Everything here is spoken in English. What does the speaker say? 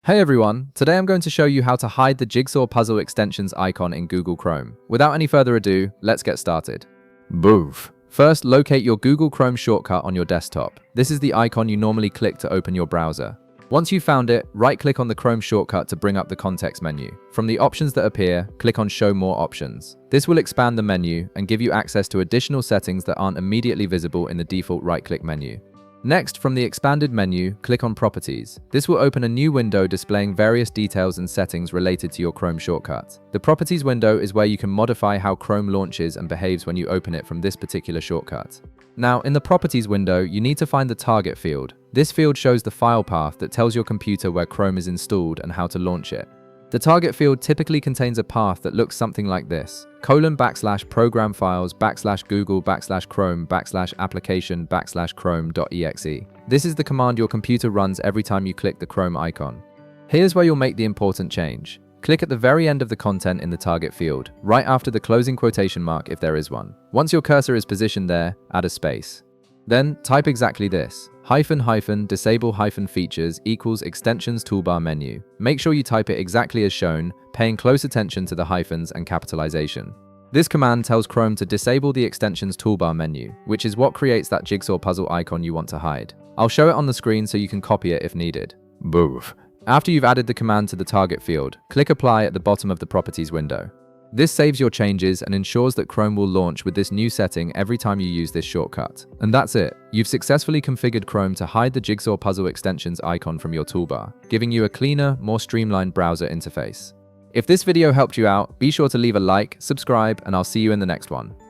Hey everyone, today I'm going to show you how to hide the Jigsaw puzzle extensions icon in Google Chrome. Without any further ado, let's get started. Boof. First, locate your Google Chrome shortcut on your desktop. This is the icon you normally click to open your browser. Once you've found it, right-click on the Chrome shortcut to bring up the context menu. From the options that appear, click on Show More Options. This will expand the menu and give you access to additional settings that aren't immediately visible in the default right-click menu. Next, from the expanded menu, click on Properties. This will open a new window displaying various details and settings related to your Chrome shortcut. The Properties window is where you can modify how Chrome launches and behaves when you open it from this particular shortcut. Now, in the Properties window, you need to find the Target field. This field shows the file path that tells your computer where Chrome is installed and how to launch it. The Target field typically contains a path that looks something like this: :/program files /google /chrome /application /chrome.exe. This is the command your computer runs every time you click the Chrome icon. Here's where you'll make the important change. Click at the very end of the content in the target field, right after the closing quotation mark if there is one. Once your cursor is positioned there, add a space. Then type exactly this: --disable -features equals extensions toolbar menu. Make sure you type it exactly as shown, paying close attention to the hyphens and capitalization. This command tells Chrome to disable the extensions toolbar menu, which is what creates that jigsaw puzzle icon you want to hide. I'll show it on the screen so you can copy it if needed. Boof. After you've added the command to the target field, click Apply at the bottom of the Properties window. This saves your changes and ensures that Chrome will launch with this new setting every time you use this shortcut. And that's it. You've successfully configured Chrome to hide the Jigsaw puzzle extensions icon from your toolbar, giving you a cleaner, more streamlined browser interface. If this video helped you out, be sure to leave a like, subscribe, and I'll see you in the next one.